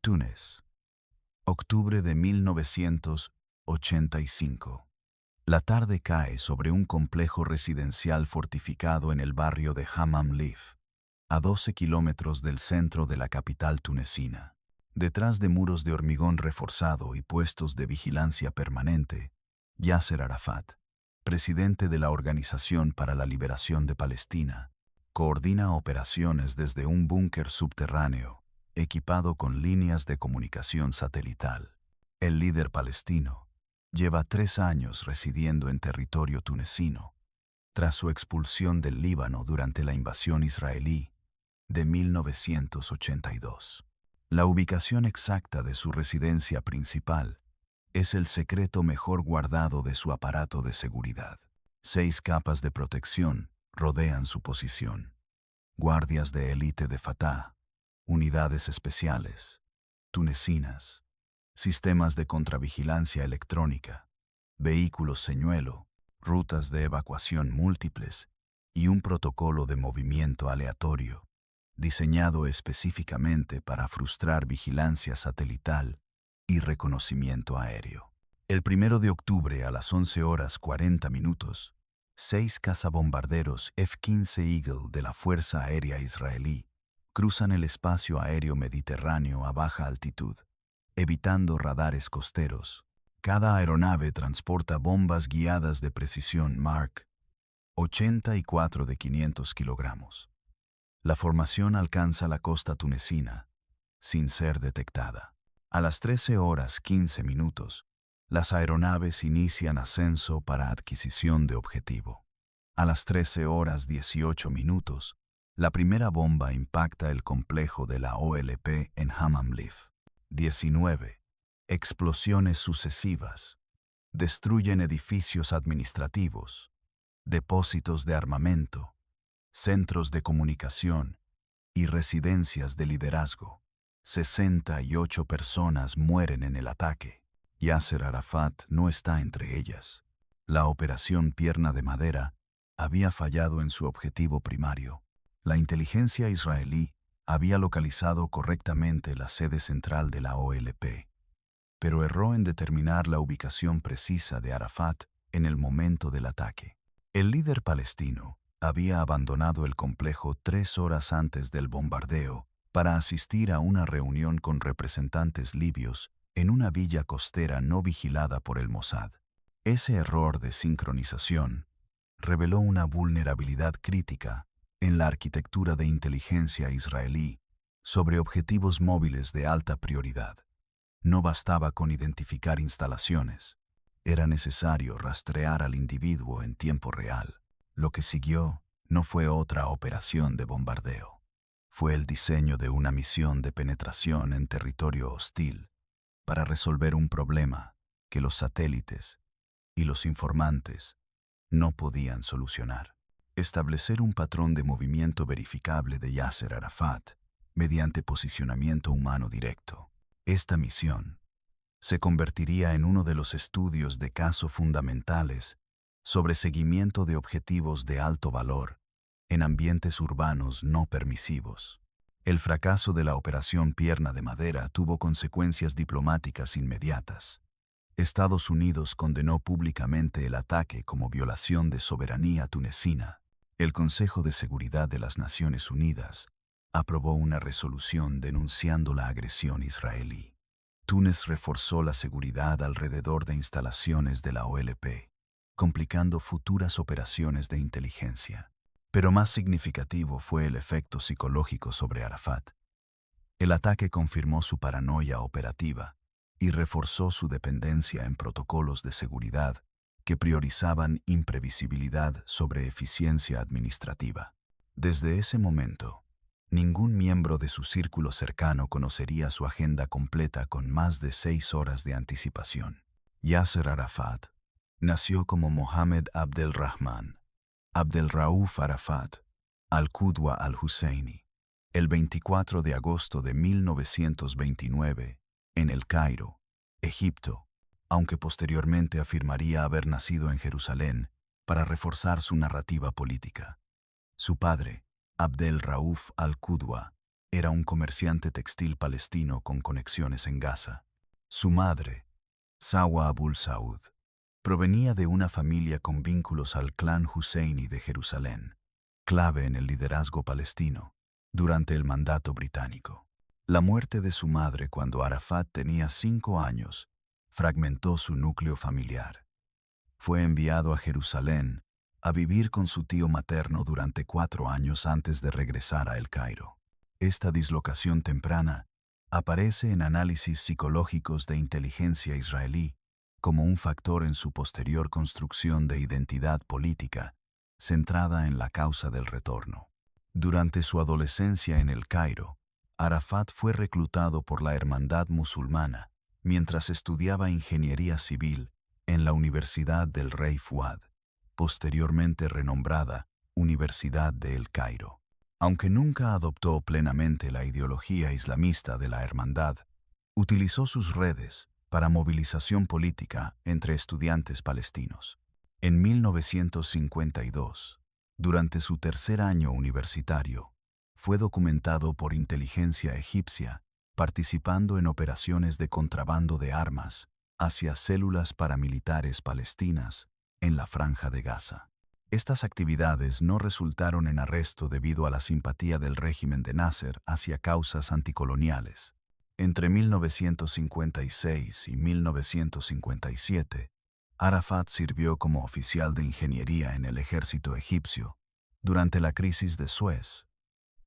Túnez. Octubre de 1985. La tarde cae sobre un complejo residencial fortificado en el barrio de Hammam Lif, a 12 kilómetros del centro de la capital tunecina. Detrás de muros de hormigón reforzado y puestos de vigilancia permanente, Yasser Arafat, presidente de la Organización para la Liberación de Palestina, coordina operaciones desde un búnker subterráneo, equipado con líneas de comunicación satelital. El líder palestino lleva 3 años residiendo en territorio tunecino, tras su expulsión del Líbano durante la invasión israelí de 1982. La ubicación exacta de su residencia principal es el secreto mejor guardado de su aparato de seguridad. 6 capas de protección rodean su posición. Guardias de élite de Fatah, unidades especiales, tunecinas, sistemas de contravigilancia electrónica, vehículos señuelo, rutas de evacuación múltiples y un protocolo de movimiento aleatorio, diseñado específicamente para frustrar vigilancia satelital y reconocimiento aéreo. El 1 de octubre a las 11:40, 6 cazabombarderos F-15 Eagle de la Fuerza Aérea Israelí cruzan el espacio aéreo mediterráneo a baja altitud, evitando radares costeros. Cada aeronave transporta bombas guiadas de precisión Mark 84 de 500 kilogramos. La formación alcanza la costa tunecina, sin ser detectada. A las 13:15, las aeronaves inician ascenso para adquisición de objetivo. A las 13:18, la primera bomba impacta el complejo de la OLP en Hammam Lif. 19. Explosiones sucesivas. Destruyen edificios administrativos, depósitos de armamento, centros de comunicación y residencias de liderazgo. 68 personas mueren en el ataque. Yasser Arafat no está entre ellas. La operación Pierna de Madera había fallado en su objetivo primario. La inteligencia israelí había localizado correctamente la sede central de la OLP, pero erró en determinar la ubicación precisa de Arafat en el momento del ataque. El líder palestino había abandonado el complejo 3 horas antes del bombardeo para asistir a una reunión con representantes libios en una villa costera no vigilada por el Mossad. Ese error de sincronización reveló una vulnerabilidad crítica en la arquitectura de inteligencia israelí sobre objetivos móviles de alta prioridad. No bastaba con identificar instalaciones, era necesario rastrear al individuo en tiempo real. Lo que siguió no fue otra operación de bombardeo. Fue el diseño de una misión de penetración en territorio hostil para resolver un problema que los satélites y los informantes no podían solucionar. Establecer un patrón de movimiento verificable de Yasser Arafat mediante posicionamiento humano directo. Esta misión se convertiría en uno de los estudios de caso fundamentales sobre seguimiento de objetivos de alto valor en ambientes urbanos no permisivos. El fracaso de la operación Pierna de Madera tuvo consecuencias diplomáticas inmediatas. Estados Unidos condenó públicamente el ataque como violación de soberanía tunecina. El Consejo de Seguridad de las Naciones Unidas aprobó una resolución denunciando la agresión israelí. Túnez reforzó la seguridad alrededor de instalaciones de la OLP, complicando futuras operaciones de inteligencia. Pero más significativo fue el efecto psicológico sobre Arafat. El ataque confirmó su paranoia operativa y reforzó su dependencia en protocolos de seguridad que priorizaban imprevisibilidad sobre eficiencia administrativa. Desde ese momento, ningún miembro de su círculo cercano conocería su agenda completa con más de 6 horas de anticipación. Yasser Arafat nació como Mohammed Abdelrahman Abdelrauf Arafat al-Qudwa al-Husseini el 24 de agosto de 1929 en El Cairo, Egipto, aunque posteriormente afirmaría haber nacido en Jerusalén para reforzar su narrativa política. Su padre, Abdel Rauf al-Qudwa, era un comerciante textil palestino con conexiones en Gaza. Su madre, Sawa Abul Saud, provenía de una familia con vínculos al clan Husseini de Jerusalén, clave en el liderazgo palestino durante el mandato británico. La muerte de su madre cuando Arafat tenía 5 años fragmentó su núcleo familiar. Fue enviado a Jerusalén a vivir con su tío materno durante 4 años antes de regresar a El Cairo. Esta dislocación temprana aparece en análisis psicológicos de inteligencia israelí como un factor en su posterior construcción de identidad política, centrada en la causa del retorno. Durante su adolescencia en El Cairo, Arafat fue reclutado por la Hermandad Musulmana mientras estudiaba ingeniería civil en la Universidad del Rey Fuad, posteriormente renombrada Universidad de El Cairo. Aunque nunca adoptó plenamente la ideología islamista de la hermandad, utilizó sus redes para movilización política entre estudiantes palestinos. En 1952, durante su tercer año universitario, fue documentado por inteligencia egipcia participando en operaciones de contrabando de armas hacia células paramilitares palestinas en la Franja de Gaza. Estas actividades no resultaron en arresto debido a la simpatía del régimen de Nasser hacia causas anticoloniales. Entre 1956 y 1957, Arafat sirvió como oficial de ingeniería en el ejército egipcio durante la crisis de Suez,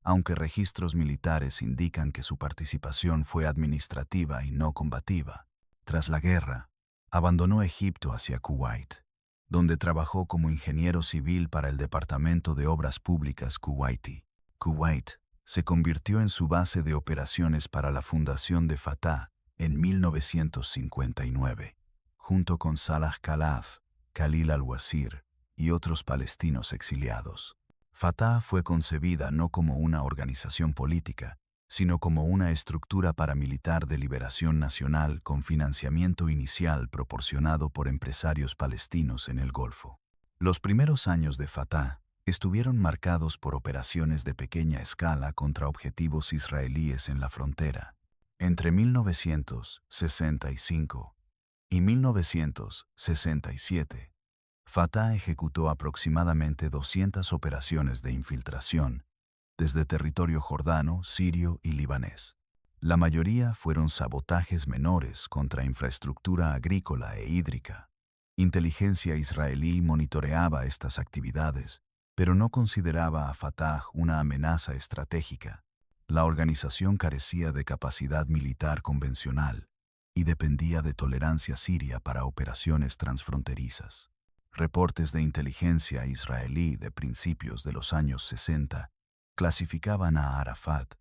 aunque registros militares indican que su participación fue administrativa y no combativa. Tras la guerra, abandonó Egipto hacia Kuwait, donde trabajó como ingeniero civil para el Departamento de Obras Públicas kuwaití. Kuwait se convirtió en su base de operaciones para la fundación de Fatah en 1959, junto con Salah Khalaf, Khalil al-Wazir y otros palestinos exiliados. Fatah fue concebida no como una organización política, sino como una estructura paramilitar de liberación nacional con financiamiento inicial proporcionado por empresarios palestinos en el Golfo. Los primeros años de Fatah estuvieron marcados por operaciones de pequeña escala contra objetivos israelíes en la frontera. Entre 1965 y 1967, Fatah ejecutó aproximadamente 200 operaciones de infiltración desde territorio jordano, sirio y libanés. La mayoría fueron sabotajes menores contra infraestructura agrícola e hídrica. Inteligencia israelí monitoreaba estas actividades, pero no consideraba a Fatah una amenaza estratégica. La organización carecía de capacidad militar convencional y dependía de tolerancia siria para operaciones transfronterizas. Reportes de inteligencia israelí de principios de los años 60 clasificaban a Arafat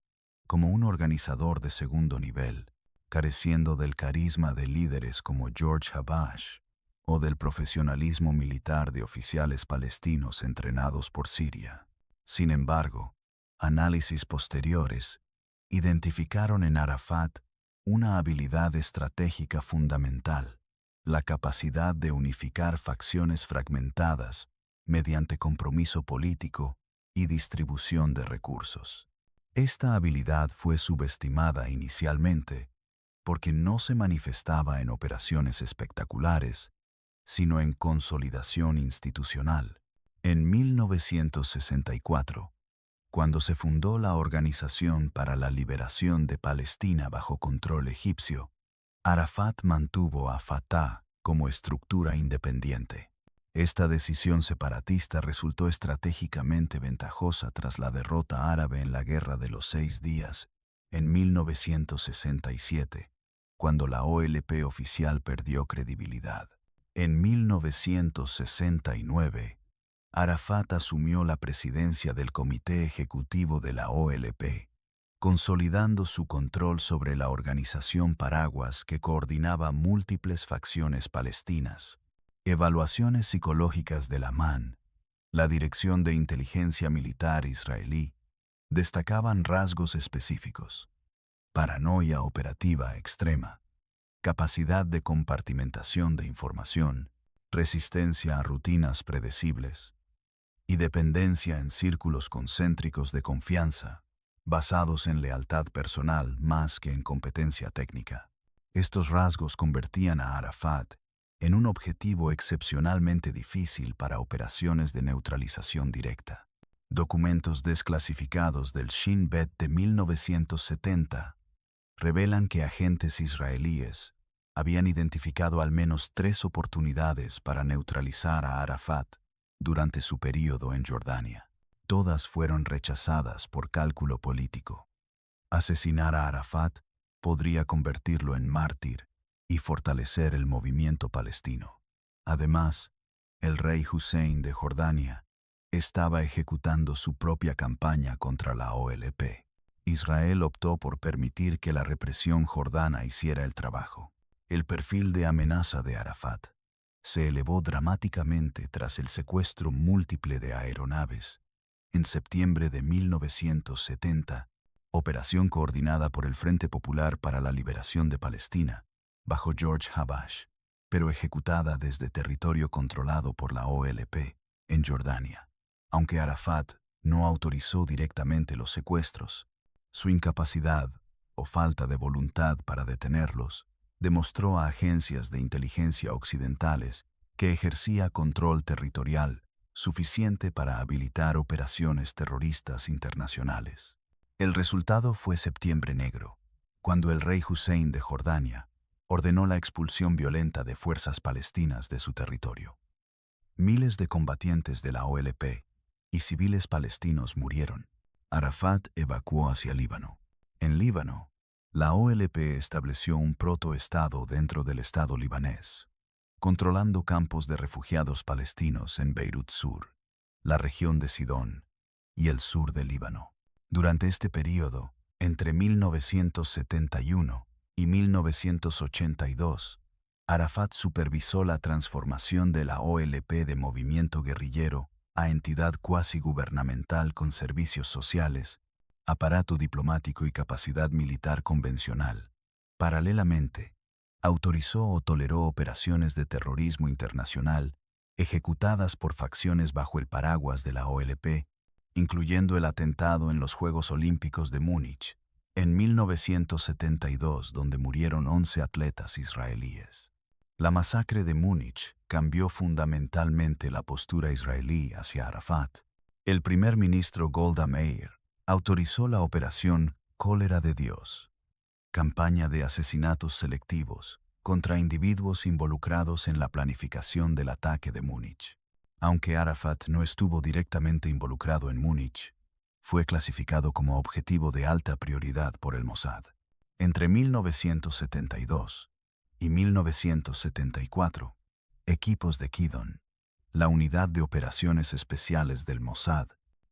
como un organizador de segundo nivel, careciendo del carisma de líderes como George Habash o del profesionalismo militar de oficiales palestinos entrenados por Siria. Sin embargo, análisis posteriores identificaron en Arafat una habilidad estratégica fundamental: la capacidad de unificar facciones fragmentadas mediante compromiso político y distribución de recursos. Esta habilidad fue subestimada inicialmente porque no se manifestaba en operaciones espectaculares, sino en consolidación institucional. En 1964, cuando se fundó la Organización para la Liberación de Palestina bajo control egipcio, Arafat mantuvo a Fatah como estructura independiente. Esta decisión separatista resultó estratégicamente ventajosa tras la derrota árabe en la Guerra de los 6 Días, en 1967, cuando la OLP oficial perdió credibilidad. En 1969, Arafat asumió la presidencia del Comité Ejecutivo de la OLP, consolidando su control sobre la organización paraguas que coordinaba múltiples facciones palestinas. Evaluaciones psicológicas de la MAN, la Dirección de Inteligencia Militar israelí, destacaban rasgos específicos: paranoia operativa extrema, capacidad de compartimentación de información, resistencia a rutinas predecibles y dependencia en círculos concéntricos de confianza, basados en lealtad personal más que en competencia técnica. Estos rasgos convertían a Arafat en un objetivo excepcionalmente difícil para operaciones de neutralización directa. Documentos desclasificados del Shin Bet de 1970 revelan que agentes israelíes habían identificado al menos 3 oportunidades para neutralizar a Arafat durante su período en Jordania. Todas fueron rechazadas por cálculo político. Asesinar a Arafat podría convertirlo en mártir y fortalecer el movimiento palestino. Además, el rey Hussein de Jordania estaba ejecutando su propia campaña contra la OLP. Israel optó por permitir que la represión jordana hiciera el trabajo. El perfil de amenaza de Arafat se elevó dramáticamente tras el secuestro múltiple de aeronaves en septiembre de 1970, operación coordinada por el Frente Popular para la Liberación de Palestina, bajo George Habash, pero ejecutada desde territorio controlado por la OLP en Jordania. Aunque Arafat no autorizó directamente los secuestros, su incapacidad o falta de voluntad para detenerlos demostró a agencias de inteligencia occidentales que ejercía control territorial suficiente para habilitar operaciones terroristas internacionales. El resultado fue Septiembre Negro, cuando el rey Hussein de Jordania ordenó la expulsión violenta de fuerzas palestinas de su territorio. Miles de combatientes de la OLP y civiles palestinos murieron. Arafat evacuó hacia Líbano. En Líbano, la OLP estableció un protoestado dentro del Estado libanés, controlando campos de refugiados palestinos en Beirut Sur, la región de Sidón y el sur del Líbano. Durante este período, entre 1971 y 1982, Arafat supervisó la transformación de la OLP de movimiento guerrillero a entidad cuasi gubernamental con servicios sociales, aparato diplomático y capacidad militar convencional. Paralelamente, autorizó o toleró operaciones de terrorismo internacional ejecutadas por facciones bajo el paraguas de la OLP, incluyendo el atentado en los Juegos Olímpicos de Múnich, en 1972, donde murieron 11 atletas israelíes. La masacre de Múnich cambió fundamentalmente la postura israelí hacia Arafat. El primer ministro Golda Meir autorizó la operación Cólera de Dios, campaña de asesinatos selectivos contra individuos involucrados en la planificación del ataque de Múnich. Aunque Arafat no estuvo directamente involucrado en Múnich, fue clasificado como objetivo de alta prioridad por el Mossad. Entre 1972 y 1974, equipos de Kidon, la unidad de operaciones especiales del Mossad,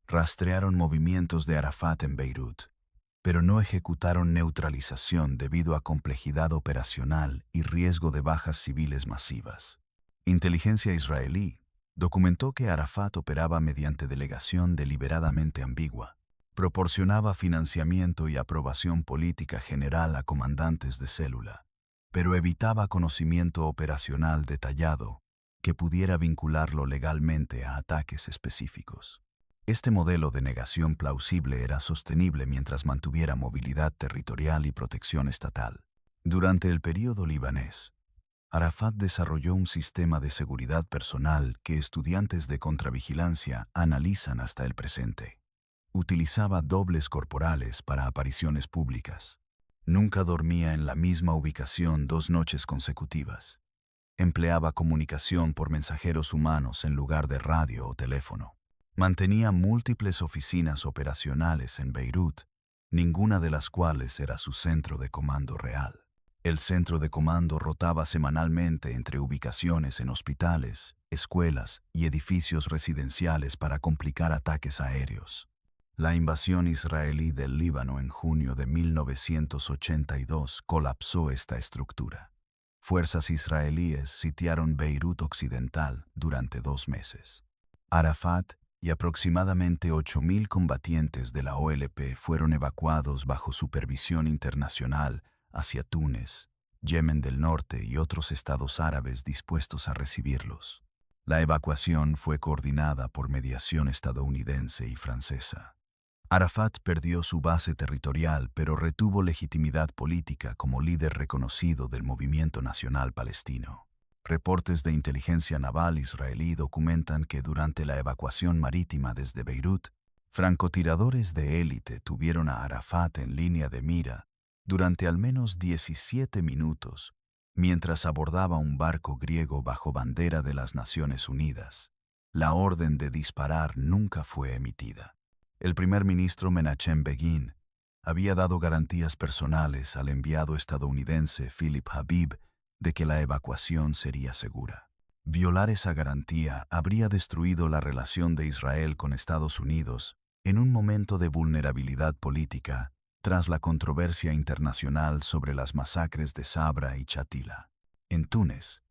rastrearon movimientos de Arafat en Beirut, pero no ejecutaron neutralización debido a complejidad operacional y riesgo de bajas civiles masivas. Inteligencia israelí documentó que Arafat operaba mediante delegación deliberadamente ambigua, proporcionaba financiamiento y aprobación política general a comandantes de célula, pero evitaba conocimiento operacional detallado que pudiera vincularlo legalmente a ataques específicos. Este modelo de negación plausible era sostenible mientras mantuviera movilidad territorial y protección estatal. Durante el período libanés, Arafat desarrolló un sistema de seguridad personal que estudiantes de contravigilancia analizan hasta el presente. Utilizaba dobles corporales para apariciones públicas. Nunca dormía en la misma ubicación 2 noches consecutivas. Empleaba comunicación por mensajeros humanos en lugar de radio o teléfono. Mantenía múltiples oficinas operacionales en Beirut, ninguna de las cuales era su centro de comando real. El centro de comando rotaba semanalmente entre ubicaciones en hospitales, escuelas y edificios residenciales para complicar ataques aéreos. La invasión israelí del Líbano en junio de 1982 colapsó esta estructura. Fuerzas israelíes sitiaron Beirut Occidental durante 2 meses. Arafat y aproximadamente 8.000 combatientes de la OLP fueron evacuados bajo supervisión internacional hacia Túnez, Yemen del Norte y otros estados árabes dispuestos a recibirlos. La evacuación fue coordinada por mediación estadounidense y francesa. Arafat perdió su base territorial, pero retuvo legitimidad política como líder reconocido del movimiento nacional palestino. Reportes de inteligencia naval israelí documentan que durante la evacuación marítima desde Beirut, francotiradores de élite tuvieron a Arafat en línea de mira durante al menos 17 minutos, mientras abordaba un barco griego bajo bandera de las Naciones Unidas. La orden de disparar nunca fue emitida. El primer ministro Menachem Begin había dado garantías personales al enviado estadounidense Philip Habib de que la evacuación sería segura. Violar esa garantía habría destruido la relación de Israel con Estados Unidos en un momento de vulnerabilidad política tras la controversia internacional sobre las masacres de Sabra y Chatila. En Túnez,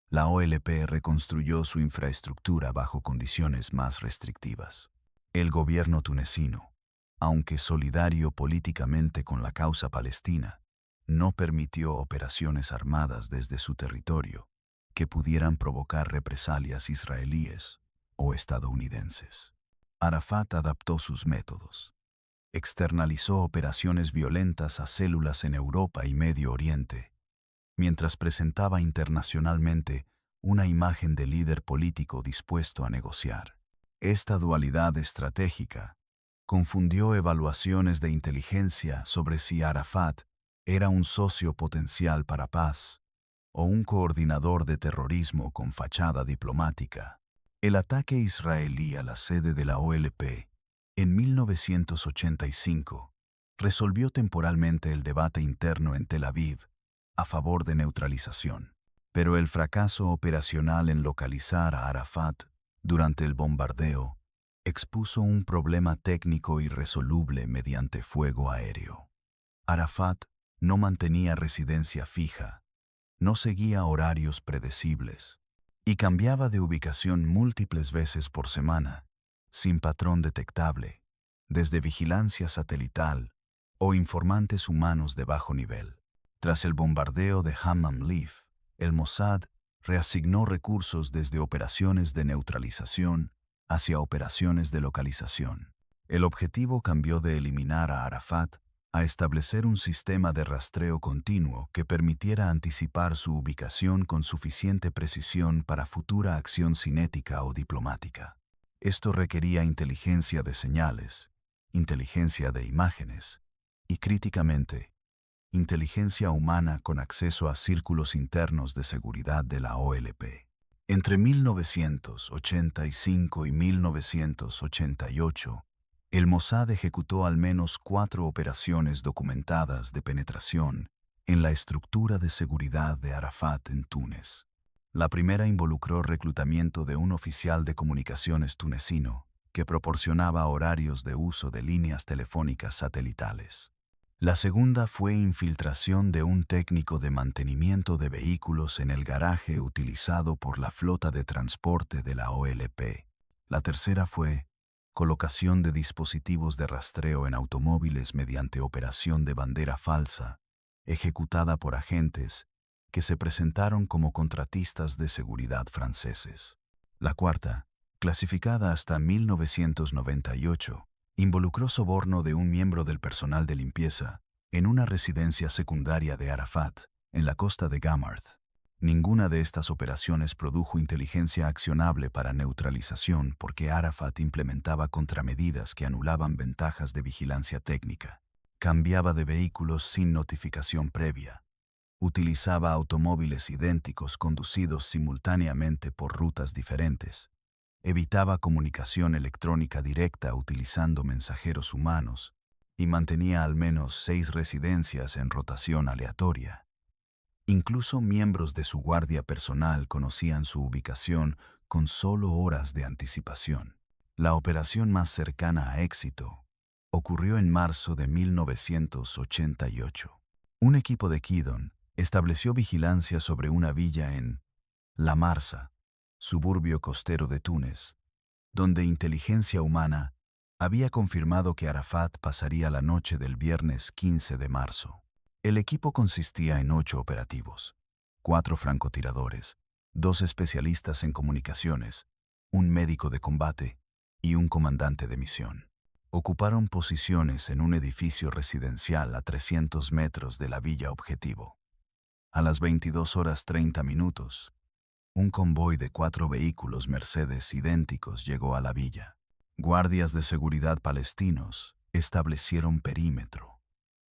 la OLP reconstruyó su infraestructura bajo condiciones más restrictivas. El gobierno tunecino, aunque solidario políticamente con la causa palestina, no permitió operaciones armadas desde su territorio que pudieran provocar represalias israelíes o estadounidenses. Arafat adaptó sus métodos. Externalizó operaciones violentas a células en Europa y Medio Oriente, mientras presentaba internacionalmente una imagen de líder político dispuesto a negociar. Esta dualidad estratégica confundió evaluaciones de inteligencia sobre si Arafat era un socio potencial para paz o un coordinador de terrorismo con fachada diplomática. El ataque israelí a la sede de la OLP en 1985 resolvió temporalmente el debate interno en Tel Aviv a favor de neutralización, pero el fracaso operacional en localizar a Arafat durante el bombardeo expuso un problema técnico irresoluble mediante fuego aéreo. Arafat no mantenía residencia fija, no seguía horarios predecibles y cambiaba de ubicación múltiples veces por semana, sin patrón detectable, desde vigilancia satelital o informantes humanos de bajo nivel. Tras el bombardeo de Hammam Leaf, el Mossad reasignó recursos desde operaciones de neutralización hacia operaciones de localización. El objetivo cambió de eliminar a Arafat a establecer un sistema de rastreo continuo que permitiera anticipar su ubicación con suficiente precisión para futura acción cinética o diplomática. Esto requería inteligencia de señales, inteligencia de imágenes y, críticamente, inteligencia humana con acceso a círculos internos de seguridad de la OLP. Entre 1985 y 1988, el Mossad ejecutó al menos 4 operaciones documentadas de penetración en la estructura de seguridad de Arafat en Túnez. La primera involucró reclutamiento de un oficial de comunicaciones tunecino que proporcionaba horarios de uso de líneas telefónicas satelitales. La segunda fue infiltración de un técnico de mantenimiento de vehículos en el garaje utilizado por la flota de transporte de la OLP. La tercera fue colocación de dispositivos de rastreo en automóviles mediante operación de bandera falsa, ejecutada por agentes que se presentaron como contratistas de seguridad franceses. La cuarta, clasificada hasta 1998, involucró soborno de un miembro del personal de limpieza en una residencia secundaria de Arafat, en la costa de Gamarth. Ninguna de estas operaciones produjo inteligencia accionable para neutralización porque Arafat implementaba contramedidas que anulaban ventajas de vigilancia técnica. Cambiaba de vehículos sin notificación previa. Utilizaba automóviles idénticos conducidos simultáneamente por rutas diferentes. Evitaba comunicación electrónica directa utilizando mensajeros humanos y mantenía al menos 6 residencias en rotación aleatoria. Incluso miembros de su guardia personal conocían su ubicación con solo horas de anticipación. La operación más cercana a éxito ocurrió en marzo de 1988. Un equipo de Kidon estableció vigilancia sobre una villa en La Marsa, suburbio costero de Túnez, donde inteligencia humana había confirmado que Arafat pasaría la noche del viernes 15 de marzo. El equipo consistía en 8 operativos, 4 francotiradores, 2 especialistas en comunicaciones, un médico de combate y un comandante de misión. Ocuparon posiciones en un edificio residencial a 300 metros de la villa objetivo. A las 22:30, un convoy de 4 vehículos Mercedes idénticos llegó a la villa. Guardias de seguridad palestinos establecieron perímetro.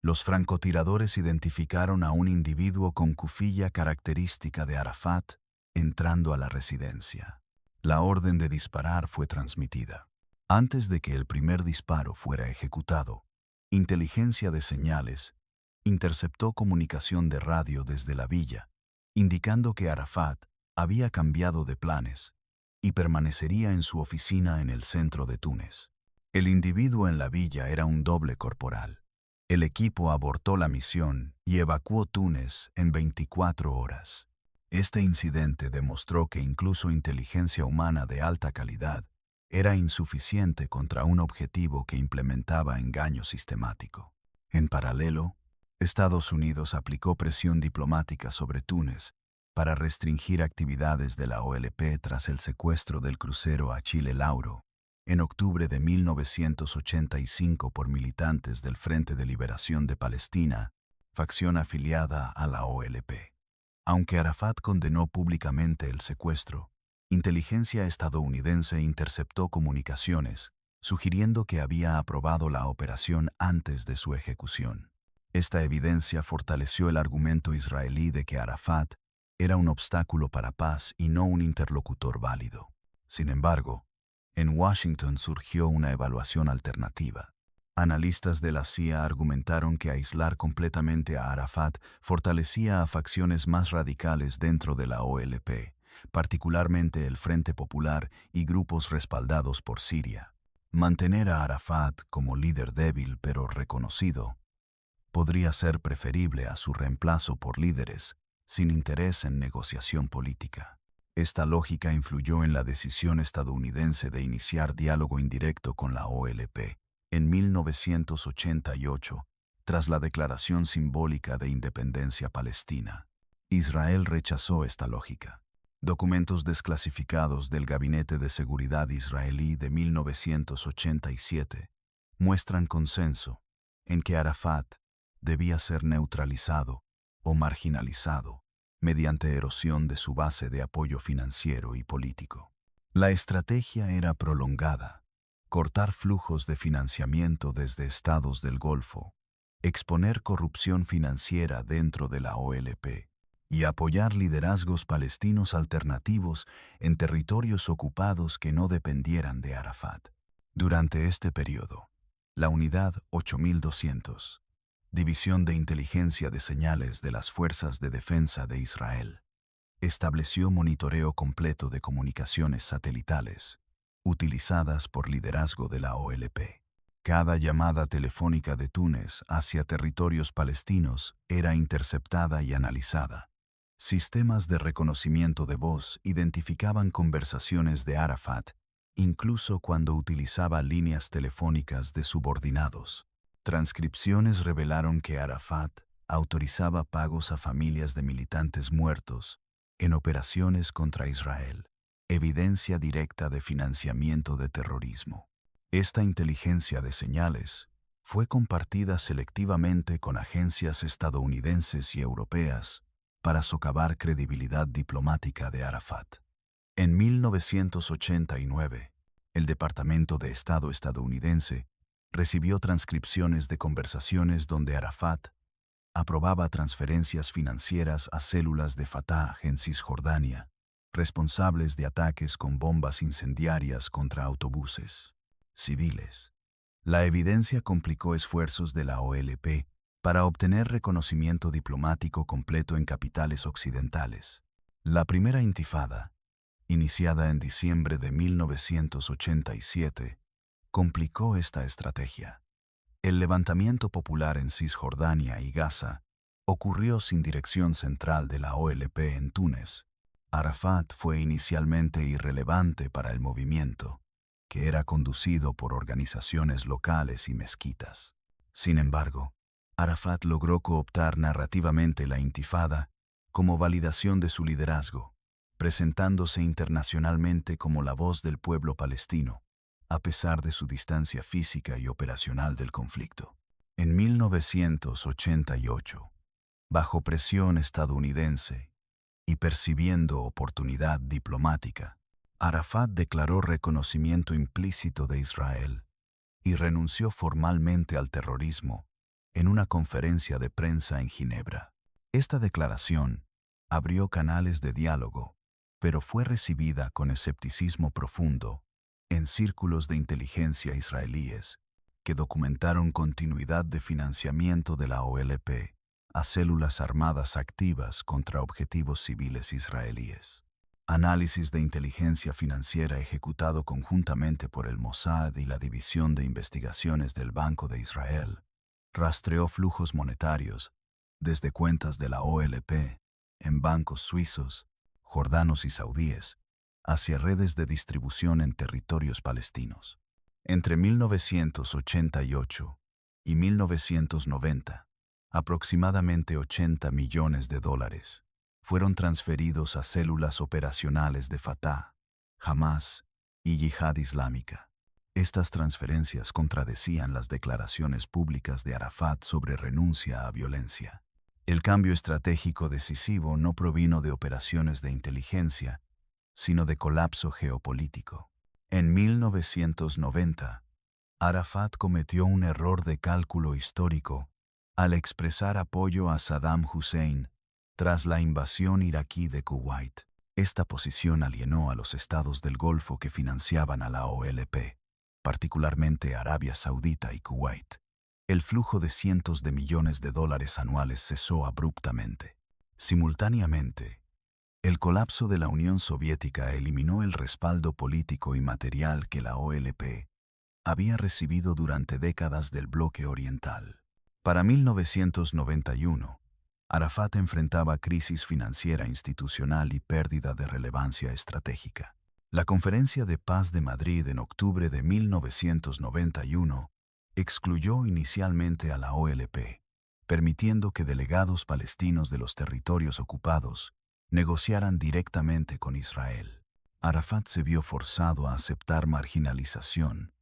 Los francotiradores identificaron a un individuo con kufilla característica de Arafat entrando a la residencia. La orden de disparar fue transmitida. Antes de que el primer disparo fuera ejecutado, inteligencia de señales interceptó comunicación de radio desde la villa, indicando que Arafat había cambiado de planes y permanecería en su oficina en el centro de Túnez. El individuo en la villa era un doble corporal. El equipo abortó la misión y evacuó Túnez en 24 horas. Este incidente demostró que incluso inteligencia humana de alta calidad era insuficiente contra un objetivo que implementaba engaño sistemático. En paralelo, Estados Unidos aplicó presión diplomática sobre Túnez para restringir actividades de la OLP tras el secuestro del crucero Achille Lauro en octubre de 1985 por militantes del Frente de Liberación de Palestina, facción afiliada a la OLP. Aunque Arafat condenó públicamente el secuestro, inteligencia estadounidense interceptó comunicaciones, sugiriendo que había aprobado la operación antes de su ejecución. Esta evidencia fortaleció el argumento israelí de que Arafat era un obstáculo para paz y no un interlocutor válido. Sin embargo, en Washington surgió una evaluación alternativa. Analistas de la CIA argumentaron que aislar completamente a Arafat fortalecía a facciones más radicales dentro de la OLP, particularmente el Frente Popular y grupos respaldados por Siria. Mantener a Arafat como líder débil pero reconocido podría ser preferible a su reemplazo por líderes sin interés en negociación política. Esta lógica influyó en la decisión estadounidense de iniciar diálogo indirecto con la OLP en 1988, tras la declaración simbólica de independencia palestina. Israel rechazó esta lógica. Documentos desclasificados del Gabinete de Seguridad israelí de 1987 muestran consenso en que Arafat debía ser neutralizado o marginalizado mediante erosión de su base de apoyo financiero y político. La estrategia era prolongada: cortar flujos de financiamiento desde estados del Golfo, exponer corrupción financiera dentro de la OLP y apoyar liderazgos palestinos alternativos en territorios ocupados que no dependieran de Arafat. Durante este periodo, la Unidad 8200, División de Inteligencia de Señales de las Fuerzas de Defensa de Israel, estableció monitoreo completo de comunicaciones satelitales, utilizadas por liderazgo de la OLP. Cada llamada telefónica de Túnez hacia territorios palestinos era interceptada y analizada. Sistemas de reconocimiento de voz identificaban conversaciones de Arafat, incluso cuando utilizaba líneas telefónicas de subordinados. Transcripciones revelaron que Arafat autorizaba pagos a familias de militantes muertos en operaciones contra Israel, evidencia directa de financiamiento de terrorismo. Esta inteligencia de señales fue compartida selectivamente con agencias estadounidenses y europeas para socavar credibilidad diplomática de Arafat. En 1989, el Departamento de Estado estadounidense recibió transcripciones de conversaciones donde Arafat aprobaba transferencias financieras a células de Fatah en Cisjordania, responsables de ataques con bombas incendiarias contra autobuses civiles. La evidencia complicó esfuerzos de la OLP para obtener reconocimiento diplomático completo en capitales occidentales. La primera intifada, iniciada en diciembre de 1987, complicó esta estrategia. El levantamiento popular en Cisjordania y Gaza ocurrió sin dirección central de la OLP en Túnez. Arafat fue inicialmente irrelevante para el movimiento, que era conducido por organizaciones locales y mezquitas. Sin embargo, Arafat logró cooptar narrativamente la intifada como validación de su liderazgo, presentándose internacionalmente como la voz del pueblo palestino, a pesar de su distancia física y operacional del conflicto. En 1988, bajo presión estadounidense y percibiendo oportunidad diplomática, Arafat declaró reconocimiento implícito de Israel y renunció formalmente al terrorismo en una conferencia de prensa en Ginebra. Esta declaración abrió canales de diálogo, pero fue recibida con escepticismo profundo en círculos de inteligencia israelíes que documentaron continuidad de financiamiento de la OLP a células armadas activas contra objetivos civiles israelíes. Análisis de inteligencia financiera ejecutado conjuntamente por el Mossad y la División de Investigaciones del Banco de Israel rastreó flujos monetarios desde cuentas de la OLP en bancos suizos, jordanos y saudíes hacia redes de distribución en territorios palestinos. Entre 1988 y 1990, aproximadamente $80 millones fueron transferidos a células operacionales de Fatah, Hamas y Yihad Islámica. Estas transferencias contradecían las declaraciones públicas de Arafat sobre renuncia a violencia. El cambio estratégico decisivo no provino de operaciones de inteligencia, sino de colapso geopolítico. En 1990, Arafat cometió un error de cálculo histórico al expresar apoyo a Saddam Hussein tras la invasión iraquí de Kuwait. Esta posición alienó a los estados del Golfo que financiaban a la OLP, particularmente Arabia Saudita y Kuwait. El flujo de cientos de millones de dólares anuales cesó abruptamente. Simultáneamente, el colapso de la Unión Soviética eliminó el respaldo político y material que la OLP había recibido durante décadas del bloque oriental. Para 1991, Arafat enfrentaba crisis financiera institucional y pérdida de relevancia estratégica. La Conferencia de Paz de Madrid en octubre de 1991 excluyó inicialmente a la OLP, permitiendo que delegados palestinos de los territorios ocupados negociaran directamente con Israel. Arafat se vio forzado a aceptar marginalización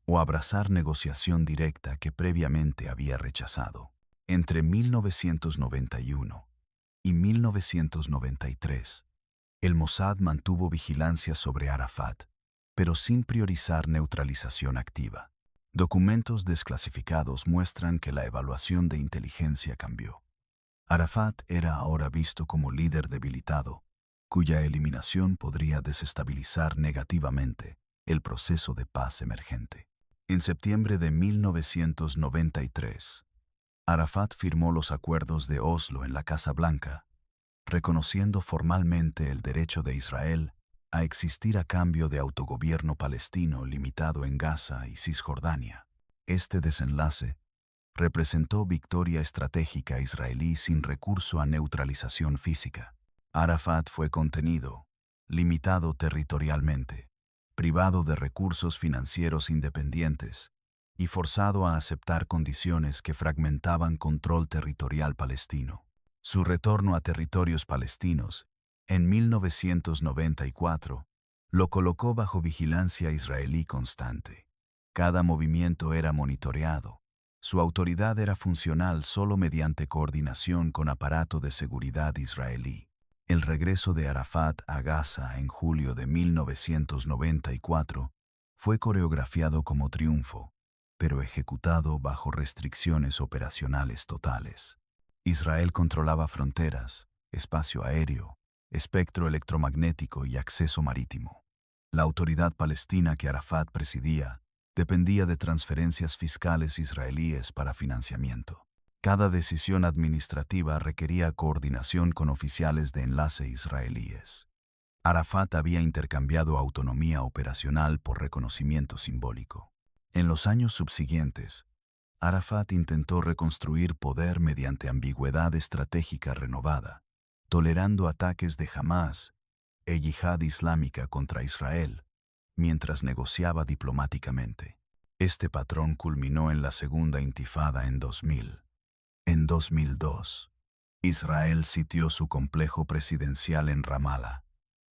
o abrazar negociación directa que previamente había rechazado. Entre 1991 y 1993, el Mossad mantuvo vigilancia sobre Arafat, pero sin priorizar neutralización activa. Documentos desclasificados muestran que la evaluación de inteligencia cambió. Arafat era ahora visto como líder debilitado, cuya eliminación podría desestabilizar negativamente el proceso de paz emergente. En septiembre de 1993, Arafat firmó los acuerdos de Oslo en la Casa Blanca, reconociendo formalmente el derecho de Israel a existir a cambio de autogobierno palestino limitado en Gaza y Cisjordania. Este desenlace representó victoria estratégica israelí sin recurso a neutralización física. Arafat fue contenido, limitado territorialmente, privado de recursos financieros independientes y forzado a aceptar condiciones que fragmentaban control territorial palestino. Su retorno a territorios palestinos, en 1994, lo colocó bajo vigilancia israelí constante. Cada movimiento era monitoreado. Su autoridad era funcional solo mediante coordinación con aparato de seguridad israelí. El regreso de Arafat a Gaza en julio de 1994 fue coreografiado como triunfo, pero ejecutado bajo restricciones operacionales totales. Israel controlaba fronteras, espacio aéreo, espectro electromagnético y acceso marítimo. La autoridad palestina que Arafat presidía dependía de transferencias fiscales israelíes para financiamiento. Cada decisión administrativa requería coordinación con oficiales de enlace israelíes. Arafat había intercambiado autonomía operacional por reconocimiento simbólico. En los años subsiguientes, Arafat intentó reconstruir poder mediante ambigüedad estratégica renovada, tolerando ataques de Hamas e Yihad Islámica contra Israel, mientras negociaba diplomáticamente. Este patrón culminó en la Segunda Intifada en 2000. En 2002, Israel sitió su complejo presidencial en Ramallah,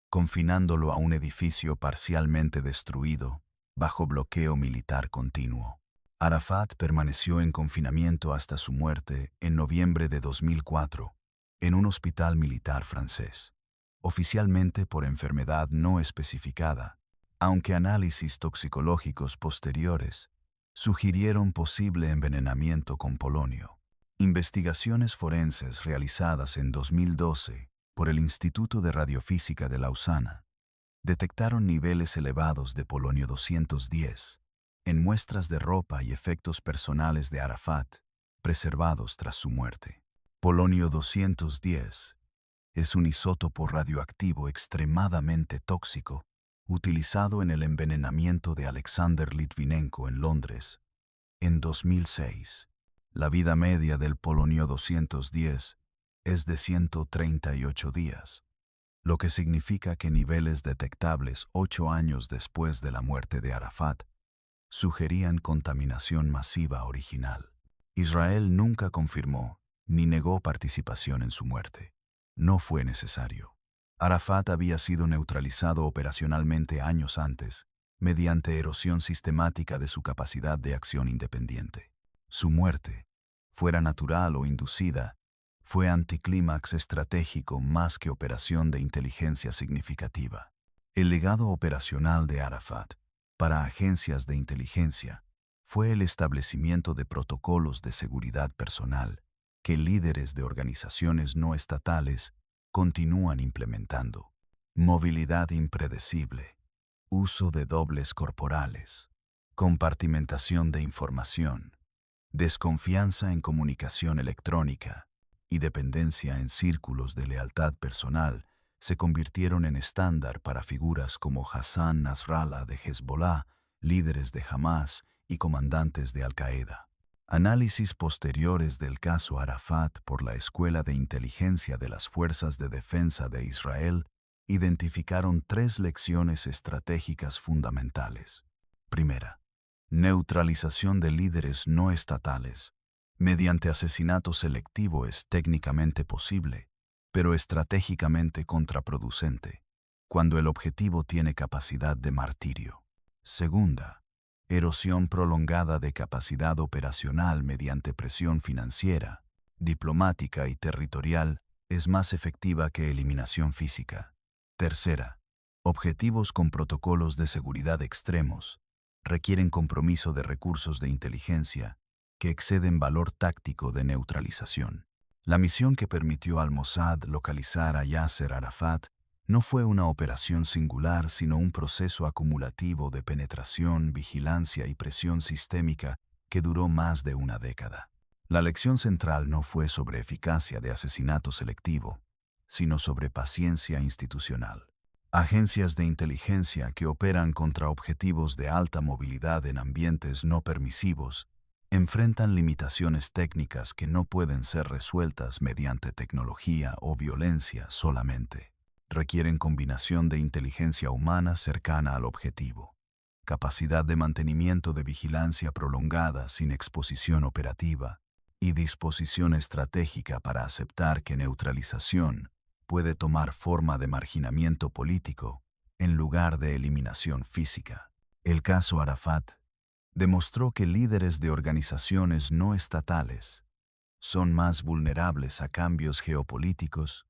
confinándolo a un edificio parcialmente destruido bajo bloqueo militar continuo. Arafat permaneció en confinamiento hasta su muerte en noviembre de 2004, en un hospital militar francés, oficialmente por enfermedad no especificada, aunque análisis toxicológicos posteriores sugirieron posible envenenamiento con polonio. Investigaciones forenses realizadas en 2012 por el Instituto de Radiofísica de Lausana detectaron niveles elevados de polonio 210 en muestras de ropa y efectos personales de Arafat, preservados tras su muerte. Polonio 210 es un isótopo radioactivo extremadamente tóxico, utilizado en el envenenamiento de Alexander Litvinenko en Londres en 2006. La vida media del polonio 210 es de 138 días, lo que significa que niveles detectables 8 años después de la muerte de Arafat sugerían contaminación masiva original. Israel nunca confirmó ni negó participación en su muerte. No fue necesario. Arafat había sido neutralizado operacionalmente años antes, mediante erosión sistemática de su capacidad de acción independiente. Su muerte, fuera natural o inducida, fue anticlímax estratégico más que operación de inteligencia significativa. El legado operacional de Arafat para agencias de inteligencia fue el establecimiento de protocolos de seguridad personal que líderes de organizaciones no estatales continúan implementando. Movilidad impredecible, uso de dobles corporales, compartimentación de información, desconfianza en comunicación electrónica y dependencia en círculos de lealtad personal se convirtieron en estándar para figuras como Hassan Nasrallah de Hezbollah, líderes de Hamas y comandantes de Al-Qaeda. Análisis posteriores del caso Arafat por la Escuela de Inteligencia de las Fuerzas de Defensa de Israel identificaron 3 lecciones estratégicas fundamentales. Primera, neutralización de líderes no estatales mediante asesinato selectivo es técnicamente posible, pero estratégicamente contraproducente, cuando el objetivo tiene capacidad de martirio. Segunda, erosión prolongada de capacidad operacional mediante presión financiera, diplomática y territorial es más efectiva que eliminación física. Tercera, objetivos con protocolos de seguridad extremos requieren compromiso de recursos de inteligencia que exceden valor táctico de neutralización. La misión que permitió al Mossad localizar a Yasser Arafat no fue una operación singular, sino un proceso acumulativo de penetración, vigilancia y presión sistémica que duró más de una década. La lección central no fue sobre eficacia de asesinato selectivo, sino sobre paciencia institucional. Agencias de inteligencia que operan contra objetivos de alta movilidad en ambientes no permisivos enfrentan limitaciones técnicas que no pueden ser resueltas mediante tecnología o violencia solamente. Requieren combinación de inteligencia humana cercana al objetivo, capacidad de mantenimiento de vigilancia prolongada sin exposición operativa y disposición estratégica para aceptar que neutralización puede tomar forma de marginamiento político en lugar de eliminación física. El caso Arafat demostró que líderes de organizaciones no estatales son más vulnerables a cambios geopolíticos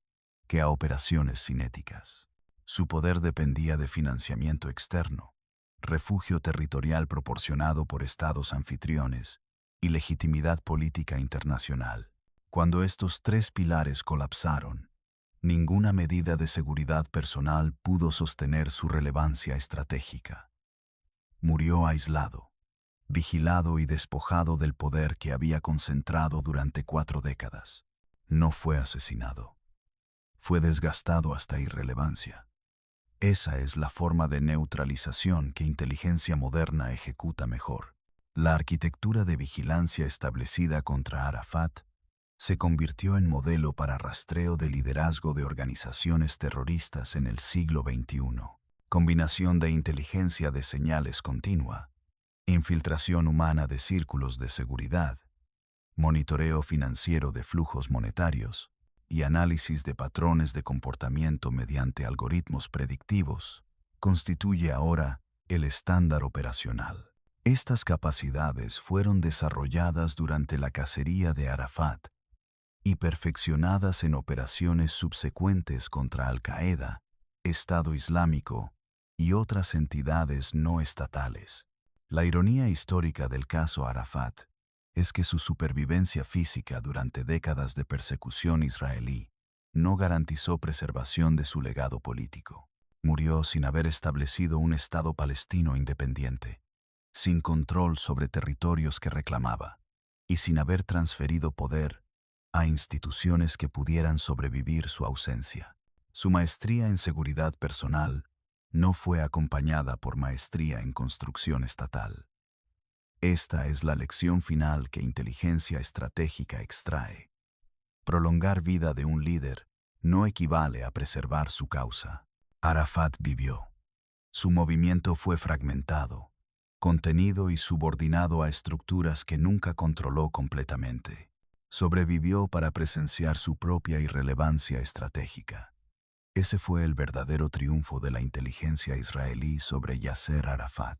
que a operaciones cinéticas. Su poder dependía de financiamiento externo, refugio territorial proporcionado por estados anfitriones y legitimidad política internacional. Cuando estos 3 pilares colapsaron, ninguna medida de seguridad personal pudo sostener su relevancia estratégica. Murió aislado, vigilado y despojado del poder que había concentrado durante 4 décadas. No fue asesinado. Fue desgastado hasta irrelevancia. Esa es la forma de neutralización que inteligencia moderna ejecuta mejor. La arquitectura de vigilancia establecida contra Arafat se convirtió en modelo para rastreo de liderazgo de organizaciones terroristas en el siglo XXI. Combinación de inteligencia de señales continua, infiltración humana de círculos de seguridad, monitoreo financiero de flujos monetarios y análisis de patrones de comportamiento mediante algoritmos predictivos, constituye ahora El estándar operacional. Estas capacidades fueron desarrolladas durante la cacería de Arafat y perfeccionadas en operaciones subsecuentes contra Al-Qaeda, Estado Islámico y otras entidades no estatales. La ironía histórica del caso Arafat es que su supervivencia física durante décadas de persecución israelí no garantizó preservación de su legado político. Murió sin haber establecido un Estado palestino independiente, sin control sobre territorios que reclamaba y sin haber transferido poder a instituciones que pudieran sobrevivir su ausencia. Su maestría en seguridad personal no fue acompañada por maestría en construcción estatal. Esta es la lección final que inteligencia estratégica extrae. Prolongar vida de un líder no equivale a preservar su causa. Arafat vivió. Su movimiento fue fragmentado, contenido y subordinado a estructuras que nunca controló completamente. Sobrevivió para presenciar su propia irrelevancia estratégica. Ese fue el verdadero triunfo de la inteligencia israelí sobre Yasser Arafat.